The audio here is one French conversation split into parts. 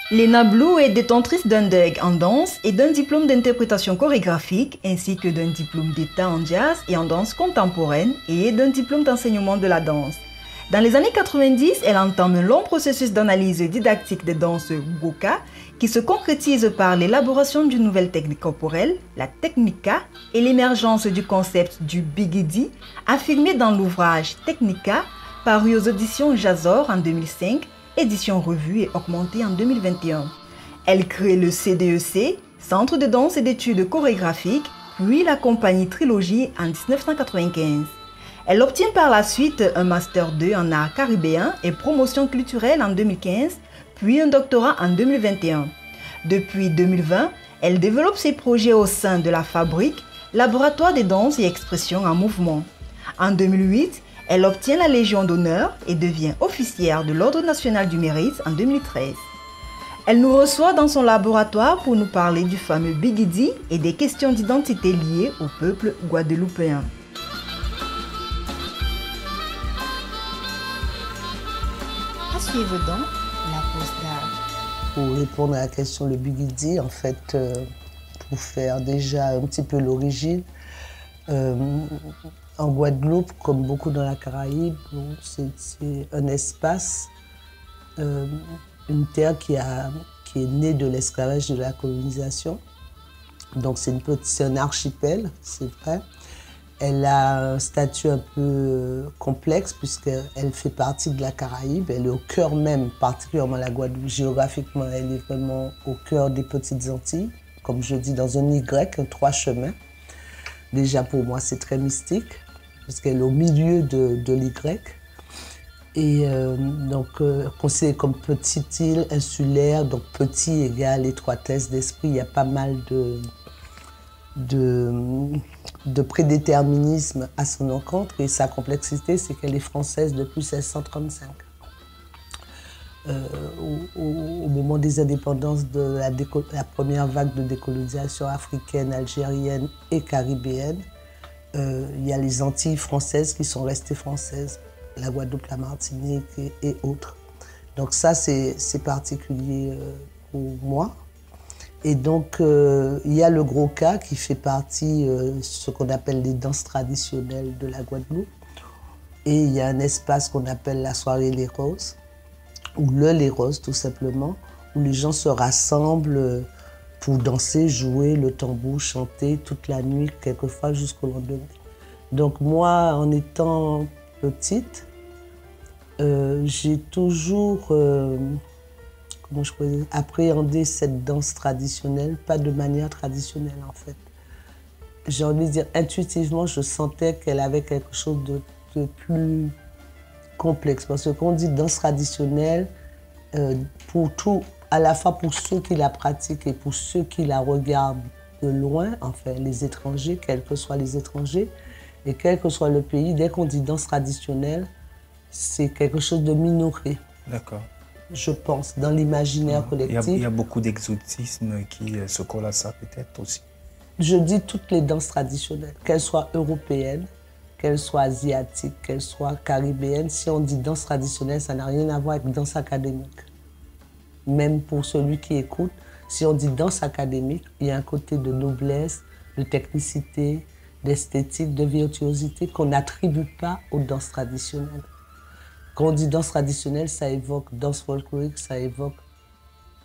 Lena Blue est détentrice d'un DEG en danse et d'un diplôme d'interprétation chorégraphique ainsi que d'un diplôme d'état en jazz et en danse contemporaine et d'un diplôme d'enseignement de la danse. Dans les années 90, elle entame un long processus d'analyse didactique des danses Goka qui se concrétise par l'élaboration d'une nouvelle technique corporelle, la Technica, et l'émergence du concept du Bigidi, affirmé dans l'ouvrage Technica, paru aux auditions Jazor en 2005, édition revue et augmentée en 2021. Elle crée le CDEC, Centre de danse et d'études chorégraphiques, puis la compagnie Trilogie en 1995. Elle obtient par la suite un Master 2 en art caribéen et promotion culturelle en 2015, puis un doctorat en 2021. Depuis 2020, elle développe ses projets au sein de la Fabrique, laboratoire des danses et expressions en mouvement. En 2008, elle obtient la Légion d'honneur et devient officière de l'Ordre national du mérite en 2013. Elle nous reçoit dans son laboratoire pour nous parler du fameux Bigidi et des questions d'identité liées au peuple guadeloupéen. À suivre donc la pause d'art. Pour répondre à la question le Bigidi, en fait, pour faire déjà un petit peu l'origine, en Guadeloupe, comme beaucoup dans la Caraïbe, c'est un espace, une terre qui est née de l'esclavage, de la colonisation. Donc c'est un archipel, c'est vrai. Elle a un statut un peu complexe puisqu'elle fait partie de la Caraïbe. Elle est au cœur même, particulièrement la Guadeloupe. Géographiquement, elle est vraiment au cœur des Petites Antilles. Comme je dis, dans un Y, un 3 chemins. Déjà pour moi, c'est très mystique parce qu'elle est au milieu de l'Y. Et donc, considérée comme petite île insulaire, donc petit égale étroitesse d'esprit, il y a pas mal de prédéterminisme à son encontre. Et sa complexité, c'est qu'elle est française depuis 1635. Au moment des indépendances de la première vague de décolonisation africaine, algérienne et caribéenne, il y a les Antilles françaises qui sont restées françaises, la Guadeloupe, la Martinique et autres. Donc ça, c'est particulier pour moi. Et donc, il y a le gros cas qui fait partie ce qu'on appelle les danses traditionnelles de la Guadeloupe. Et il y a un espace qu'on appelle la soirée Les Roses, ou Les Roses tout simplement, où les gens se rassemblent pour danser, jouer le tambour, chanter toute la nuit, quelquefois jusqu'au lendemain. Donc moi, en étant petite, j'ai toujours comment je pourrais dire, appréhender cette danse traditionnelle, pas de manière traditionnelle en fait. J'ai envie de dire, intuitivement, je sentais qu'elle avait quelque chose de plus complexe. Parce que quand on dit danse traditionnelle, pour tout, à la fois pour ceux qui la pratiquent et pour ceux qui la regardent de loin, enfin les étrangers, quels que soient les étrangers, et quel que soit le pays, dès qu'on dit danse traditionnelle, c'est quelque chose de minoré. D'accord. Je pense, dans l'imaginaire collectif. Il y a beaucoup d'exotisme qui se colle à ça peut-être aussi. Je dis toutes les danses traditionnelles, qu'elles soient européennes, qu'elles soient asiatiques, qu'elles soient caribéennes. Si on dit danse traditionnelle, ça n'a rien à voir avec danse académique. Même pour celui qui écoute, si on dit danse académique, il y a un côté de noblesse, de technicité, d'esthétique, de virtuosité qu'on n'attribue pas aux danses traditionnelles. Quand on dit danse traditionnelle, ça évoque danse folklorique, ça évoque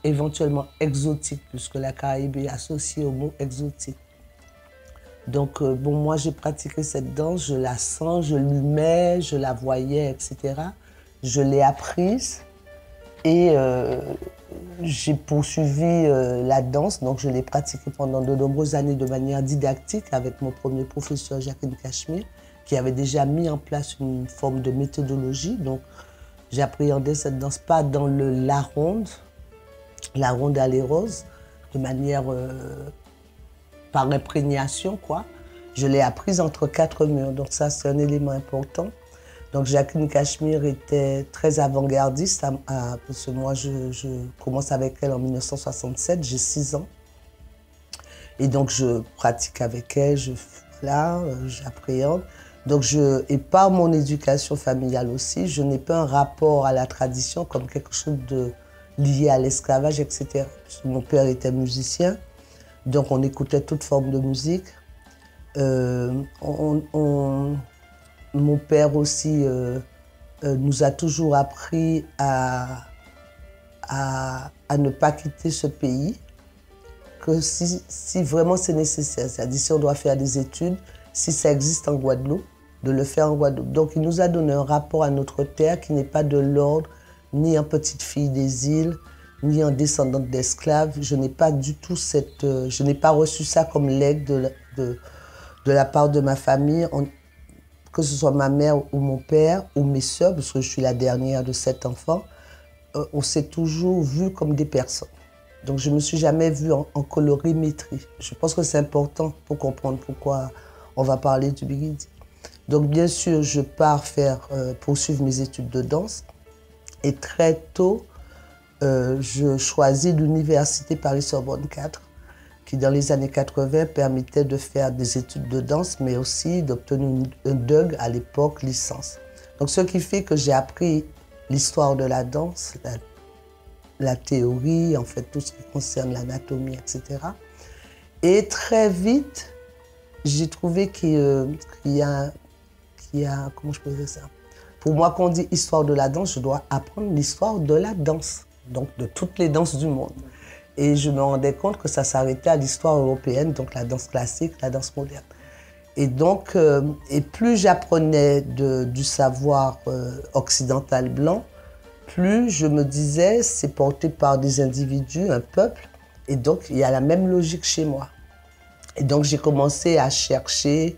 éventuellement exotique, puisque la Caraïbe est associée au mot exotique. Donc, bon, moi, j'ai pratiqué cette danse, je la sens, je l'humais, je la voyais, etc. Je l'ai apprise et j'ai poursuivi la danse. Donc, je l'ai pratiquée pendant de nombreuses années de manière didactique avec mon premier professeur, Jacqueline Cachemire, qui avait déjà mis en place une forme de méthodologie. Donc, j'appréhendais cette danse pas dans la ronde à les roses, de manière par imprégnation, quoi. Je l'ai apprise entre 4 murs, donc ça, c'est un élément important. Donc, Jacqueline Cachemire était très avant-gardiste, parce que moi, je commence avec elle en 1967, j'ai 6 ans. Et donc, je pratique avec elle, j'appréhende. Donc, et par mon éducation familiale aussi, je n'ai pas un rapport à la tradition comme quelque chose de liées à l'esclavage, etc. Mon père était musicien, donc on écoutait toute forme de musique. Mon père aussi nous a toujours appris à ne pas quitter ce pays, que si vraiment c'est nécessaire, c'est-à-dire si on doit faire des études, si ça existe en Guadeloupe, de le faire en Guadeloupe. Donc il nous a donné un rapport à notre terre qui n'est pas de l'ordre, ni en petite fille des îles, ni en descendante d'esclaves. Je n'ai pas du tout je n'ai pas reçu ça comme legs de la part de ma famille, que ce soit ma mère ou mon père ou mes sœurs, parce que je suis la dernière de 7 enfants. On s'est toujours vus comme des personnes. Donc je ne me suis jamais vue en colorimétrie. Je pense que c'est important pour comprendre pourquoi on va parler du Bigidi. Donc bien sûr, je pars poursuivre mes études de danse. Et très tôt, je choisis l'université Paris-Sorbonne 4, qui dans les années 80 permettait de faire des études de danse, mais aussi d'obtenir un DUG, à l'époque, licence. Donc ce qui fait que j'ai appris l'histoire de la danse, la théorie, en fait tout ce qui concerne l'anatomie, etc. Et très vite, j'ai trouvé qu'il y a, comment je peux dire ça? Pour moi, quand on dit histoire de la danse, je dois apprendre l'histoire de la danse, donc de toutes les danses du monde. Et je me rendais compte que ça s'arrêtait à l'histoire européenne, donc la danse classique, la danse moderne. Et donc, et plus j'apprenais du savoir occidental blanc, plus je me disais, c'est porté par des individus, un peuple, et donc il y a la même logique chez moi. Et donc j'ai commencé à chercher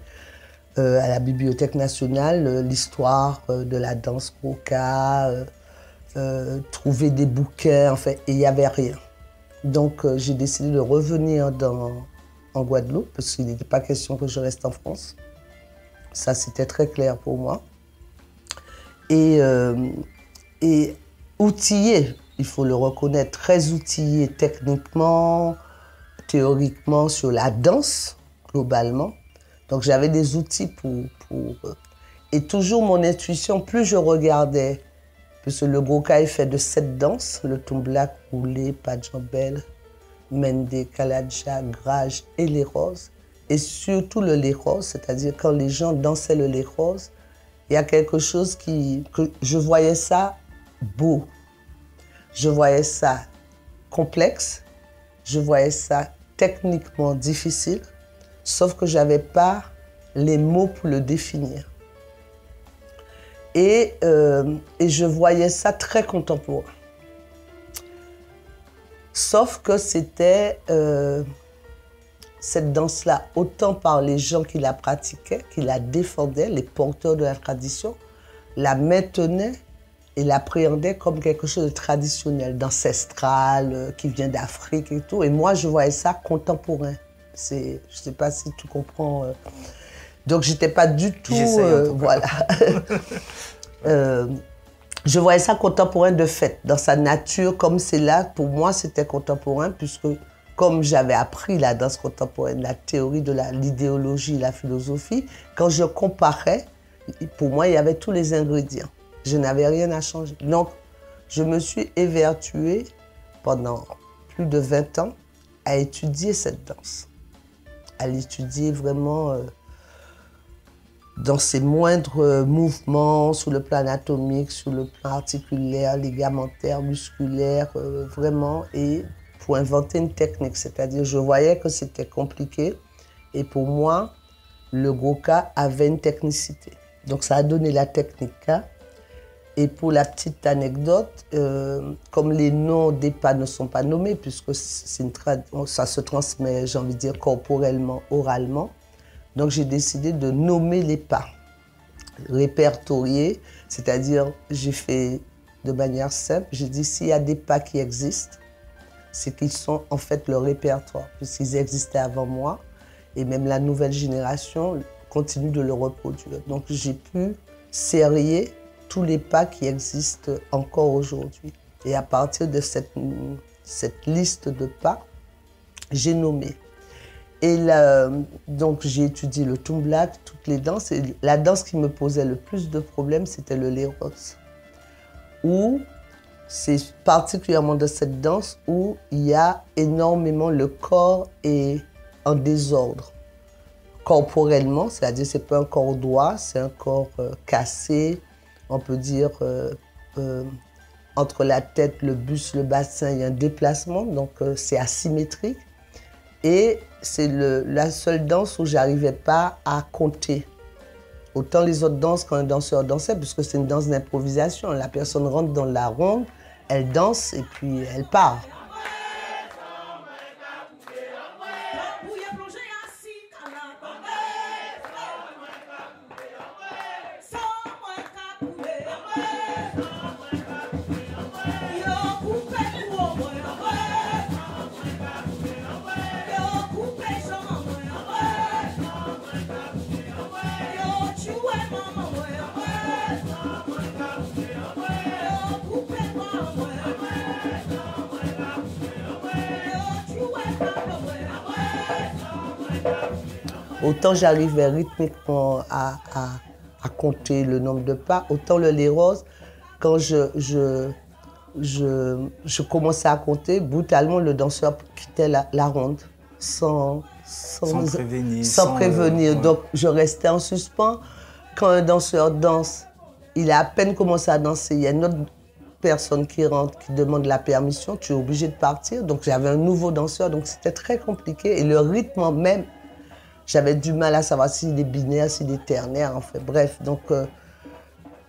à la Bibliothèque nationale l'histoire de la danse Goka, trouver des bouquins, en fait, et il n'y avait rien. Donc j'ai décidé de revenir en Guadeloupe, parce qu'il n'était pas question que je reste en France. Ça, c'était très clair pour moi. Et outillé, il faut le reconnaître, très outillé techniquement, théoriquement sur la danse, globalement. Donc j'avais des outils Et toujours mon intuition, plus je regardais, parce que le Goka est fait de 7 danses, le Tumblak, Oulé, Pajambel, Mende, Kaladja, Grage et les roses. Et surtout le lait rose, c'est-à-dire quand les gens dansaient le lait rose, il y a quelque chose que je voyais ça beau. Je voyais ça complexe, je voyais ça techniquement difficile, sauf que je n'avais pas les mots pour le définir. Et je voyais ça très contemporain. Sauf que c'était cette danse-là, autant par les gens qui la pratiquaient, qui la défendaient, les porteurs de la tradition, la maintenaient et l'appréhendaient comme quelque chose de traditionnel, d'ancestral, qui vient d'Afrique et tout. Et moi, je voyais ça contemporain. Je ne sais pas si tu comprends. Donc, je n'étais pas du tout... voilà. Je voyais ça contemporain de fait, dans sa nature, comme c'est là. Pour moi, c'était contemporain, puisque comme j'avais appris la danse contemporaine, la théorie de l'idéologie, la philosophie, quand je comparais, pour moi, il y avait tous les ingrédients. Je n'avais rien à changer. Donc, je me suis évertuée pendant plus de 20 ans à étudier cette danse, à l'étudier vraiment dans ses moindres mouvements, sur le plan anatomique, sur le plan articulaire, ligamentaire, musculaire, vraiment, et pour inventer une technique. C'est-à-dire, je voyais que c'était compliqué, et pour moi, le Goka avait une technicité. Donc, ça a donné la technique. Et pour la petite anecdote, comme les noms des pas ne sont pas nommés, puisque ça se transmet, j'ai envie de dire, corporellement, oralement, donc j'ai décidé de nommer les pas, répertorier, c'est-à-dire j'ai fait de manière simple, j'ai dit s'il y a des pas qui existent, c'est qu'ils sont en fait le répertoire, puisqu'ils existaient avant moi, et même la nouvelle génération continue de le reproduire. Donc j'ai pu serrer tous les pas qui existent encore aujourd'hui. Et à partir de cette liste de pas, j'ai nommé. Et là, donc j'ai étudié le Tumblak, toutes les danses. Et la danse qui me posait le plus de problèmes, c'était le lait rose. Où c'est particulièrement dans cette danse où il y a énormément, le corps est en désordre. Corporellement, c'est-à-dire c'est pas un corps droit, c'est un corps cassé, on peut dire entre la tête, le buste, le bassin, il y a un déplacement, donc c'est asymétrique. Et c'est la seule danse où j'arrivais pas à compter. Autant les autres danses quand un danseur dansait, puisque c'est une danse d'improvisation. La personne rentre dans la ronde, elle danse et puis elle part. Autant j'arrivais rythmiquement à compter le nombre de pas, autant le Les Roses, quand je commençais à compter, brutalement le danseur quittait la ronde sans prévenir. Ouais. Donc je restais en suspens. Quand un danseur danse, il a à peine commencé à danser, il y a une autre personne qui rentre, qui demande la permission, tu es obligé de partir. Donc j'avais un nouveau danseur, donc c'était très compliqué. Et le rythme même, j'avais du mal à savoir s'il est binaire, s'il est ternaire, en fait. Bref, donc,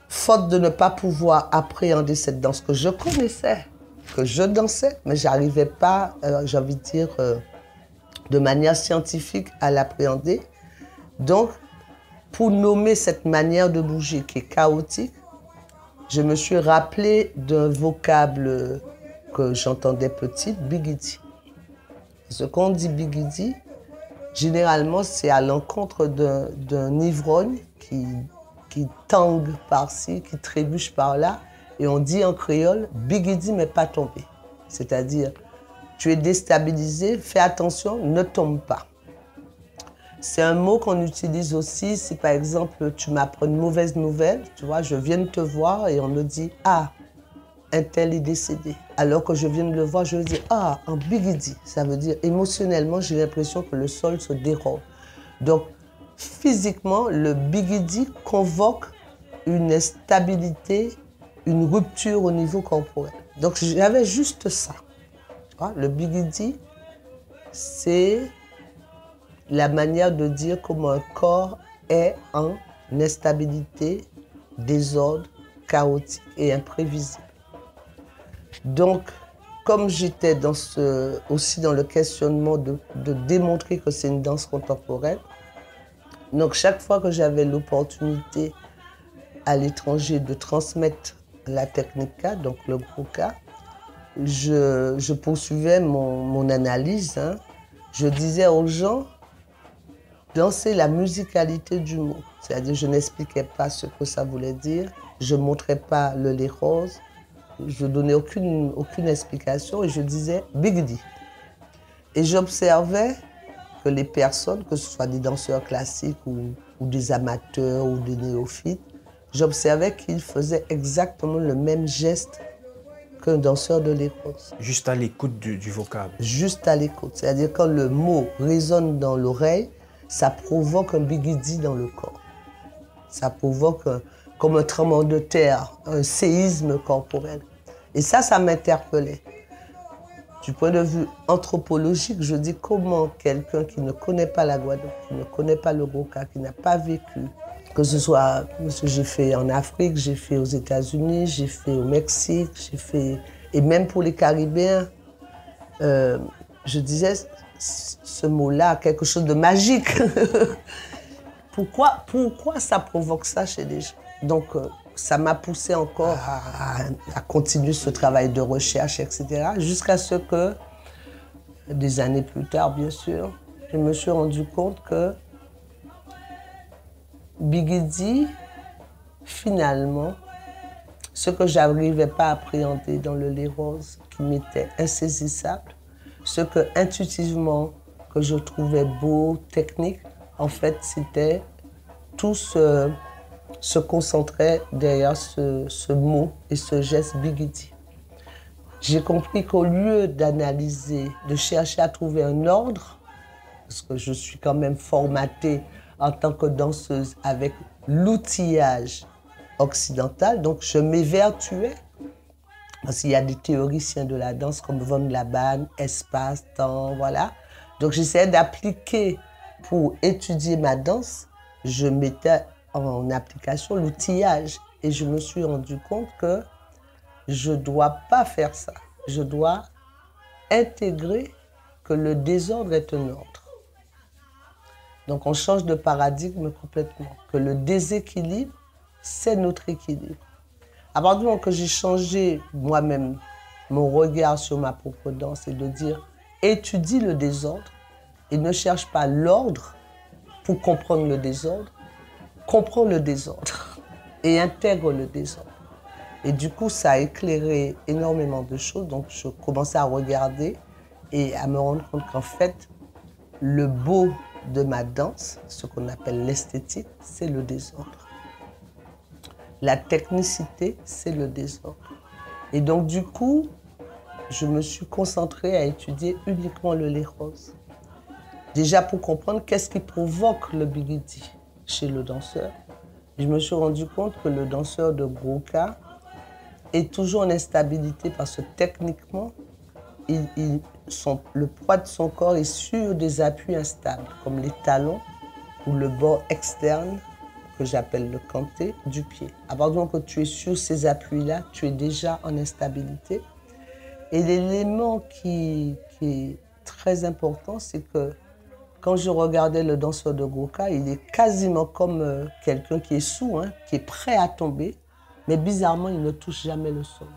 faute de ne pas pouvoir appréhender cette danse que je connaissais, que je dansais, mais je n'arrivais pas, j'ai envie de dire, de manière scientifique à l'appréhender. Donc, pour nommer cette manière de bouger qui est chaotique, je me suis rappelé d'un vocable que j'entendais petite, bigidi. Ce qu'on dit bigidi, généralement, c'est à l'encontre d'un ivrogne qui tangue par-ci, qui trébuche par-là. Et on dit en créole, bigidi mais pas tomber. C'est-à-dire, tu es déstabilisé, fais attention, ne tombe pas. C'est un mot qu'on utilise aussi si, par exemple, tu m'apprends une mauvaise nouvelle. Tu vois, je viens de te voir et on me dit « Ah, un tel est décédé ». Alors que je viens de le voir, je veux dire « Ah, un bigidi ». Ça veut dire, émotionnellement, j'ai l'impression que le sol se dérobe. Donc, physiquement, le bigidi convoque une instabilité, une rupture au niveau corporel. Donc, j'avais juste ça. Tu vois, le bigidi, c'est la manière de dire comment un corps est en instabilité, désordre, chaotique et imprévisible. Donc, comme j'étais aussi dans le questionnement de démontrer que c'est une danse contemporaine, donc chaque fois que j'avais l'opportunité à l'étranger de transmettre la technica, donc le Grouka, je poursuivais mon analyse. Hein. Je disais aux gens, danser la musicalité du mot. C'est-à-dire, je n'expliquais pas ce que ça voulait dire, je ne montrais pas le Les Roses, je ne donnais aucune explication et je disais bigidi. Et j'observais que les personnes, que ce soit des danseurs classiques ou des amateurs ou des néophytes, j'observais qu'ils faisaient exactement le même geste qu'un danseur de Les Roses. Juste à l'écoute du vocable. Juste à l'écoute. C'est-à-dire quand le mot résonne dans l'oreille, ça provoque un bigidi dans le corps. Ça provoque comme un tremblement de terre, un séisme corporel. Et ça m'interpellait. Du point de vue anthropologique, je dis comment quelqu'un qui ne connaît pas la Guadeloupe, qui ne connaît pas le Grouka, qui n'a pas vécu, que ce soit ce que j'ai fait en Afrique, j'ai fait aux États-Unis, j'ai fait au Mexique, j'ai fait... Et même pour les Caribéens, je disais ce mot-là, quelque chose de magique. Pourquoi ça provoque ça chez les gens? Donc, ça m'a poussé encore à continuer ce travail de recherche, etc. Jusqu'à ce que, des années plus tard, bien sûr, je me suis rendu compte que bigidi, finalement, ce que je n'arrivais pas à appréhender dans le Les Roses, qui m'était insaisissable, ce que intuitivement que je trouvais beau, technique, en fait, c'était tout se concentrait derrière ce mot et ce geste bigidi. j'ai compris qu'au lieu d'analyser, de chercher à trouver un ordre, parce que je suis quand même formatée en tant que danseuse avec l'outillage occidental, donc je m'évertuais, parce qu'il y a des théoriciens de la danse comme Von Laban, espace, temps, voilà. Donc j'essayais d'appliquer, pour étudier ma danse, je mettais en application l'outillage. Et je me suis rendu compte que je ne dois pas faire ça. Je dois intégrer que le désordre est un ordre. Donc on change de paradigme complètement. Que le déséquilibre, c'est notre équilibre. À partir du moment que j'ai changé moi-même mon regard sur ma propre danse et de dire étudie le désordre et ne cherche pas l'ordre pour comprendre le désordre, comprends le désordre et intègre le désordre. Et du coup, ça a éclairé énormément de choses. Donc, je commençais à regarder et à me rendre compte qu'en fait, le beau de ma danse, ce qu'on appelle l'esthétique, c'est le désordre. La technicité, c'est le désordre. Et donc, du coup, je me suis concentrée à étudier uniquement le lait rose. Déjà pour comprendre qu'est-ce qui provoque le bigidi chez le danseur. Je me suis rendu compte que le danseur de Grouka est toujours en instabilité parce que techniquement, le poids de son corps est sur des appuis instables, comme les talons ou le bord externe, que j'appelle le canté, du pied. À partir du moment que tu es sur ces appuis-là, tu es déjà en instabilité. Et l'élément qui est très important, c'est que quand je regardais le danseur de Grouka, il est quasiment comme quelqu'un qui est sous, hein, qui est prêt à tomber, mais bizarrement, il ne touche jamais le sol.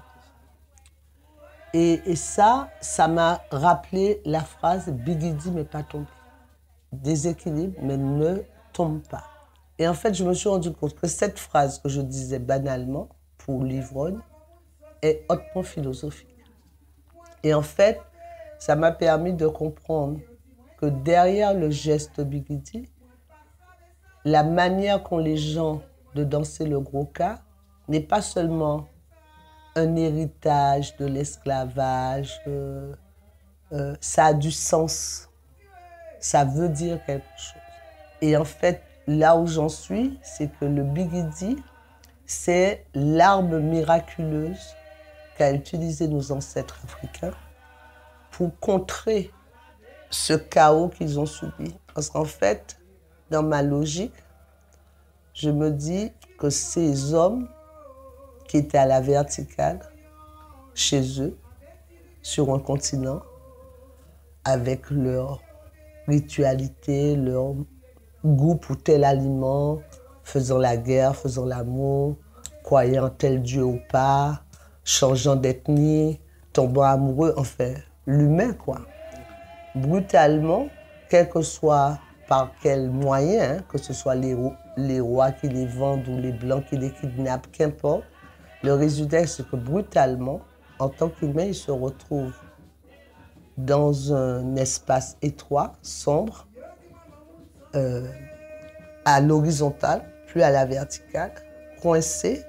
Et ça m'a rappelé la phrase « Bigidi, mais pas tomber ». Déséquilibre, mais ne tombe pas. Et en fait, je me suis rendu compte que cette phrase que je disais banalement pour l'ivrogne est hautement philosophique. Et en fait, ça m'a permis de comprendre que derrière le geste bigidi, la manière qu'ont les gens de danser le Grouka n'est pas seulement un héritage de l'esclavage, ça a du sens, ça veut dire quelque chose. Et en fait, là où j'en suis, c'est que le bigidi, c'est l'arme miraculeuse qu'a utilisé nos ancêtres africains pour contrer ce chaos qu'ils ont subi. Parce qu'en fait, dans ma logique, je me dis que ces hommes qui étaient à la verticale, chez eux, sur un continent, avec leur ritualité, leur goût pour tel aliment, faisant la guerre, faisant l'amour, croyant en tel dieu ou pas, changeant d'ethnie, tombant amoureux, enfin, l'humain, quoi. Brutalement, quel que soit par quel moyen, hein, que ce soit les rois qui les vendent ou les blancs qui les kidnappent, qu'importe, le résultat, c'est que brutalement, en tant qu'humain, ils se retrouvent dans un espace étroit, sombre, à l'horizontale, puis à la verticale, coincés,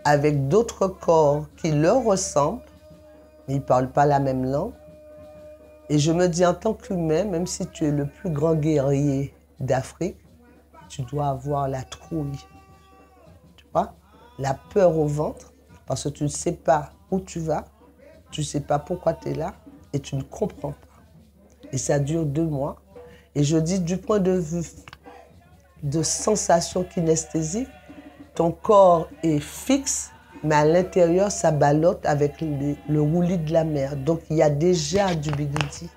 avec d'autres corps qui leur ressemblent, mais ils ne parlent pas la même langue. Et je me dis, en tant qu'humain, même si tu es le plus grand guerrier d'Afrique, tu dois avoir la trouille, tu vois, la peur au ventre, parce que tu ne sais pas où tu vas, tu ne sais pas pourquoi tu es là, et tu ne comprends pas. Et ça dure 2 mois. Et je dis, du point de vue de sensation kinesthésique, ton corps est fixe, mais à l'intérieur, ça ballotte avec le roulis de la mer. Donc, il y a déjà du bigidi.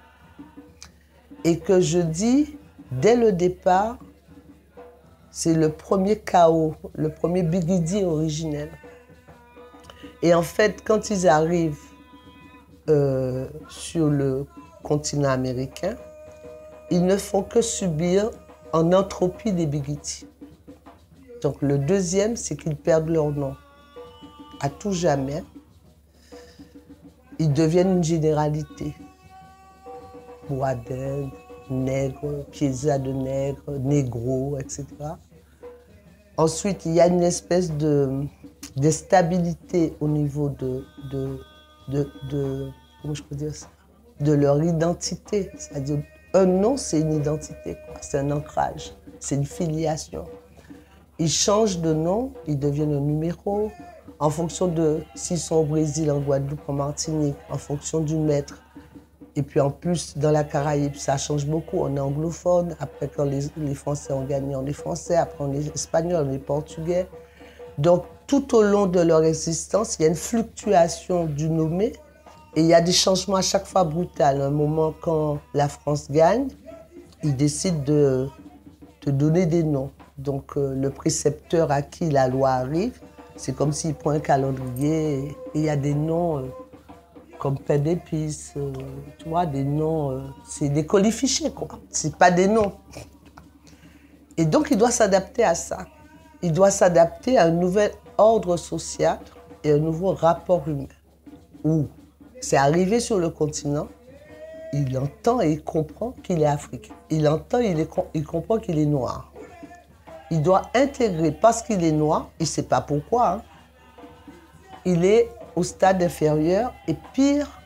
Et que je dis, dès le départ, c'est le premier chaos, le premier bigidi originel. Et en fait, quand ils arrivent sur le continent américain, ils ne font que subir en entropie des bigidi. Donc, le deuxième, c'est qu'ils perdent leur nom. À tout jamais, ils deviennent une généralité. Boadin, nègre, pieza de nègre, négro, etc. Ensuite, il y a une espèce de stabilité au niveau comment je peux dire ça, de leur identité. C'est-à-dire, un nom, c'est une identité, c'est un ancrage, c'est une filiation. Ils changent de nom, ils deviennent un numéro, en fonction de s'ils sont au Brésil, en Guadeloupe, en Martinique, en fonction du maître. Et puis en plus, dans la Caraïbe, ça change beaucoup. On est anglophone. Après, quand les Français ont gagné, on est français. Après, on est espagnol, on est portugais. Donc, tout au long de leur existence, il y a une fluctuation du nommé. Et il y a des changements à chaque fois brutaux. À un moment, quand la France gagne, ils décident de donner des noms. Donc, le précepteur à qui la loi arrive, c'est comme s'il prend un calendrier et il y a des noms comme pain d'épices, tu vois, des noms, c'est des colifichets, quoi. C'est pas des noms. Et donc, il doit s'adapter à ça. Il doit s'adapter à un nouvel ordre social et un nouveau rapport humain. Où c'est arrivé sur le continent, il entend et il comprend qu'il est africain. Il entend et il comprend qu'il est noir. Il doit intégrer, parce qu'il est noir, il ne sait pas pourquoi, hein, il est au stade inférieur et pire,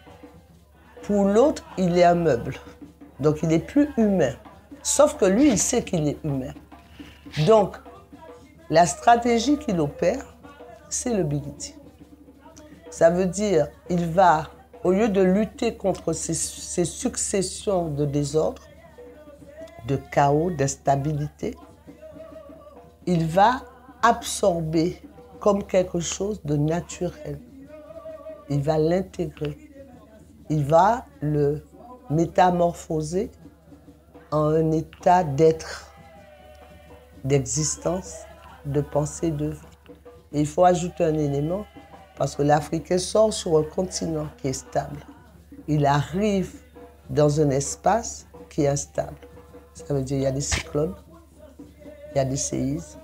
pour l'autre, il est un meuble. Donc il n'est plus humain. Sauf que lui, il sait qu'il est humain. Donc, la stratégie qu'il opère, c'est le Bigidi. Ça veut dire, il va, au lieu de lutter contre ces successions de désordre, de chaos, d'instabilité, il va absorber comme quelque chose de naturel. Il va l'intégrer. Il va le métamorphoser en un état d'être, d'existence, de pensée, de vie. Et il faut ajouter un élément, parce que l'Africain sort sur un continent qui est stable. Il arrive dans un espace qui est instable. Ça veut dire qu'il y a des cyclones, il y a des séismes,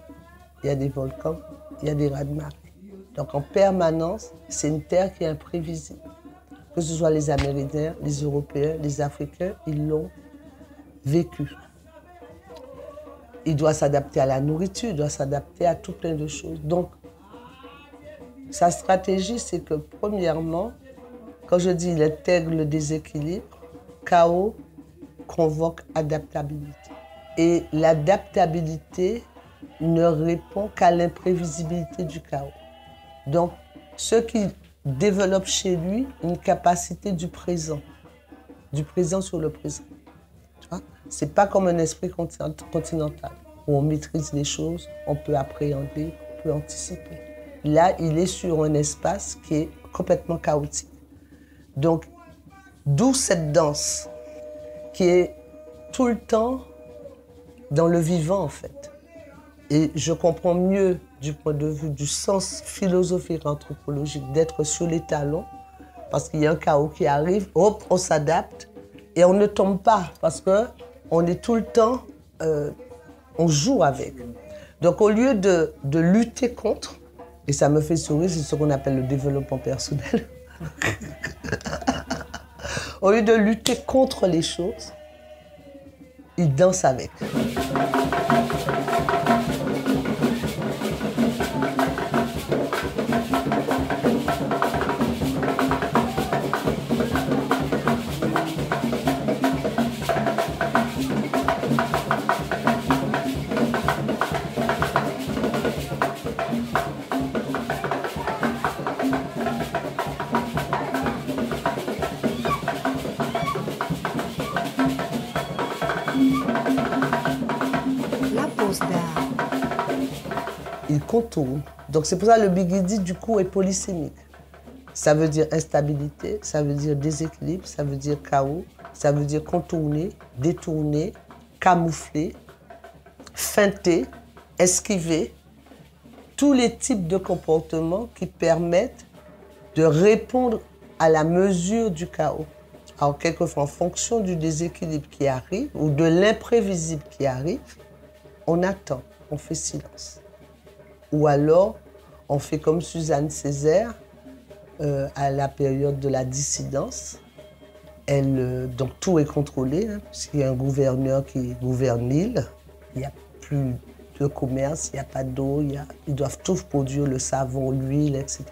il y a des volcans, il y a des raz-de-marée. Donc en permanence, c'est une terre qui est imprévisible. Que ce soit les Amérindiens, les Européens, les Africains, ils l'ont vécu. Il doit s'adapter à la nourriture, il doit s'adapter à tout plein de choses. Donc, sa stratégie, c'est que premièrement, quand je dis il intègre le déséquilibre, chaos convoque adaptabilité. Et l'adaptabilité ne répond qu'à l'imprévisibilité du chaos. Donc, ce qui développe chez lui une capacité du présent sur le présent. Ce n'est pas comme un esprit continental, où on maîtrise les choses, on peut appréhender, on peut anticiper. Là, il est sur un espace qui est complètement chaotique. Donc, d'où cette danse qui est tout le temps dans le vivant, en fait. Et je comprends mieux, du point de vue du sens philosophique anthropologique, d'être sur les talons, parce qu'il y a un chaos qui arrive, hop, on s'adapte, et on ne tombe pas, parce qu'on est tout le temps, on joue avec. Donc au lieu de lutter contre, et ça me fait sourire, c'est ce qu'on appelle le développement personnel, au lieu de lutter contre les choses, il danse avec. Il contourne. Donc c'est pour ça que le Bigidi, du coup, est polysémique. Ça veut dire instabilité, ça veut dire déséquilibre, ça veut dire chaos, ça veut dire contourner, détourner, camoufler, feinter, esquiver. Tous les types de comportements qui permettent de répondre à la mesure du chaos. Alors quelquefois, en fonction du déséquilibre qui arrive ou de l'imprévisible qui arrive, on attend, on fait silence. Ou alors, on fait comme Suzanne Césaire, à la période de la dissidence. Donc tout est contrôlé, hein, puisqu'il y a un gouverneur qui gouverne l'île. Il n'y a plus de commerce, il n'y a pas d'eau, ils doivent tous produire le savon, l'huile, etc.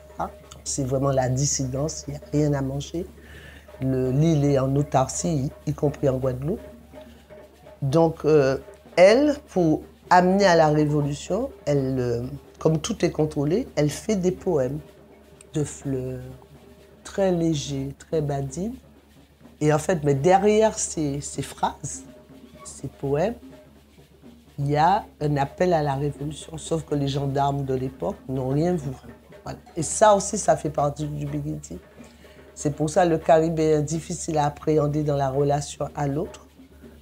C'est vraiment la dissidence, il n'y a rien à manger. L'île est en autarcie, y compris en Guadeloupe. Donc, elle, pour amener à la révolution, elle, comme tout est contrôlé, elle fait des poèmes de fleurs, très légers, très badines. Et en fait, mais derrière ces phrases, ces poèmes, il y a un appel à la révolution. Sauf que les gendarmes de l'époque n'ont rien vu. Voilà. Et ça aussi, ça fait partie du Bigidi. C'est pour ça le Caribéen est difficile à appréhender dans la relation à l'autre.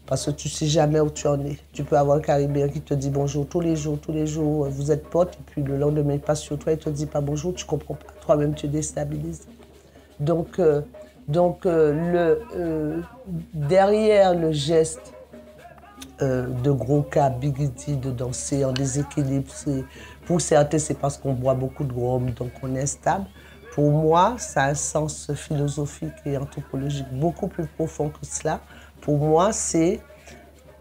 Parce que tu ne sais jamais où tu en es. Tu peux avoir un Caribéen qui te dit bonjour tous les jours, vous êtes potes, et puis le lendemain, il passe sur toi, il ne te dit pas bonjour, tu ne comprends pas. Toi-même, tu es déstabilisé. Donc derrière le geste de gros cas, Bigidi, de danser en déséquilibre, pour certains, c'est parce qu'on boit beaucoup de rhum, donc on est instable. Pour moi, ça a un sens philosophique et anthropologique beaucoup plus profond que cela. Pour moi, c'est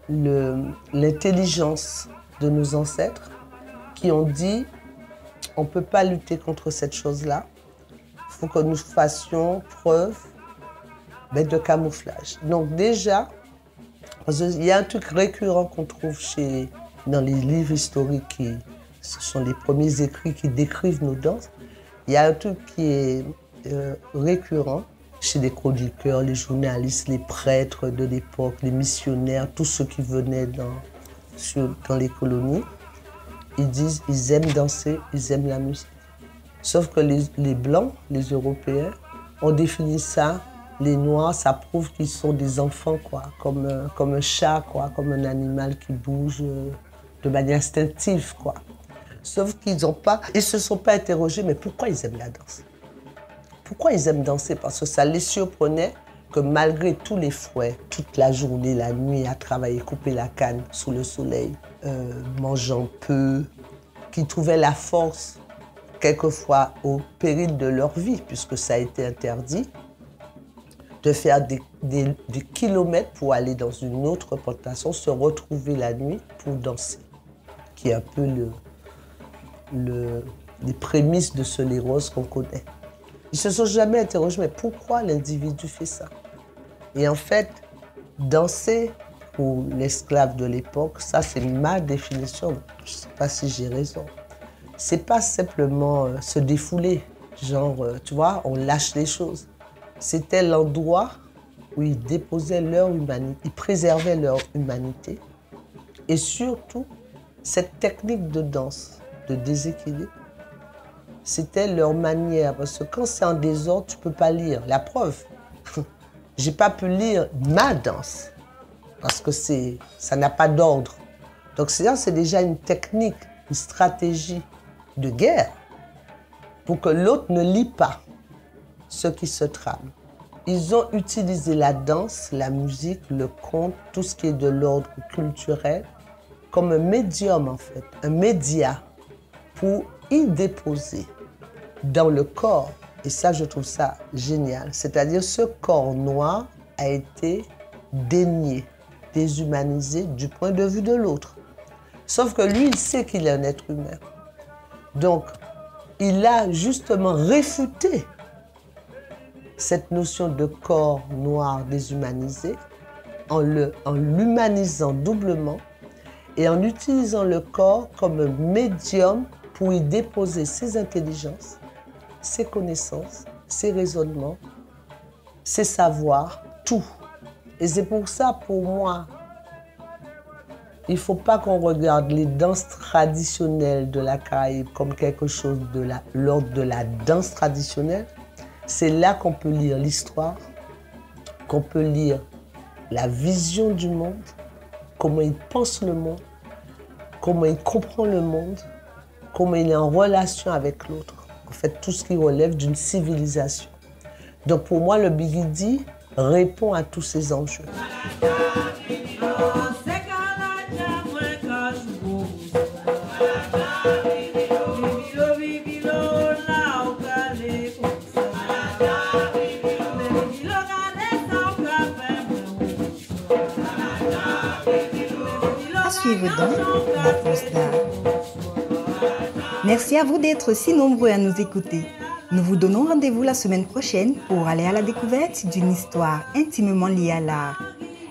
l'intelligence de nos ancêtres qui ont dit on ne peut pas lutter contre cette chose-là. Il faut que nous fassions preuve de camouflage. Donc déjà, il y a un truc récurrent qu'on trouve dans les livres historiques, ce sont les premiers écrits qui décrivent nos danses. Il y a un truc qui est récurrent chez les chroniqueurs, les journalistes, les prêtres de l'époque, les missionnaires, tous ceux qui venaient dans les colonies. Ils disent ils aiment danser, ils aiment la musique. Sauf que les Blancs, les Européens, ont défini ça. Les Noirs, ça prouve qu'ils sont des enfants, quoi, comme un chat, quoi, comme un animal qui bouge de manière instinctive, quoi. Sauf qu'ils ne se sont pas interrogés, mais pourquoi ils aiment la danse? Pourquoi ils aiment danser? Parce que ça les surprenait que malgré tous les fouets, toute la journée, la nuit, à travailler, couper la canne sous le soleil, mangeant peu, qu'ils trouvaient la force, quelquefois au péril de leur vie, puisque ça a été interdit, de faire des kilomètres pour aller dans une autre plantation, se retrouver la nuit pour danser, qui est un peu les prémices de ce Léros qu'on connaît. Ils ne se sont jamais interrogés, mais pourquoi l'individu fait ça? Et en fait, danser pour l'esclave de l'époque, ça c'est ma définition, je ne sais pas si j'ai raison. C'est pas simplement se défouler, genre, tu vois, on lâche les choses. C'était l'endroit où ils déposaient leur humanité, ils préservaient leur humanité. Et surtout, cette technique de danse, de déséquilibre, c'était leur manière. Parce que quand c'est en désordre, tu ne peux pas lire. La preuve, je n'ai pas pu lire ma danse, parce que ça n'a pas d'ordre. Donc c'est déjà une technique, une stratégie de guerre, pour que l'autre ne lit pas ce qui se trame. Ils ont utilisé la danse, la musique, le conte, tout ce qui est de l'ordre culturel, comme un médium en fait, un média pour y déposer dans le corps. Et ça, je trouve ça génial. C'est-à-dire ce corps noir a été dénié, déshumanisé du point de vue de l'autre. Sauf que lui, il sait qu'il est un être humain. Donc, il a justement réfuté cette notion de corps noir déshumanisé en l'humanisant doublement et en utilisant le corps comme un médium pour y déposer ses intelligences, ses connaissances, ses raisonnements, ses savoirs, tout. Et c'est pour ça, pour moi, il ne faut pas qu'on regarde les danses traditionnelles de la Caraïbe comme quelque chose de l'ordre de la danse traditionnelle. C'est là qu'on peut lire l'histoire, qu'on peut lire la vision du monde, comment il pense le monde, comment il comprend le monde, comment il est en relation avec l'autre. En fait, tout ce qui relève d'une civilisation. Donc pour moi, le Bigidi répond à tous ces enjeux. Suivre donc la Force d'Art. Merci à vous d'être si nombreux à nous écouter. Nous vous donnons rendez-vous la semaine prochaine pour aller à la découverte d'une histoire intimement liée à l'art.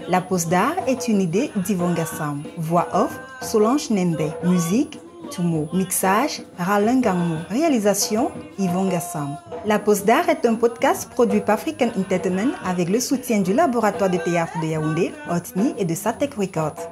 La pause d'art est une idée d'Yvon Gassam. Voix off, Solange Nembe. Musique, Tumo. Mixage, Ralin Gangmo. Réalisation, Yvon Gassam. La pause d'art est un podcast produit par African Entertainment avec le soutien du laboratoire de théâtre de Yaoundé, Otni et de Satek Records.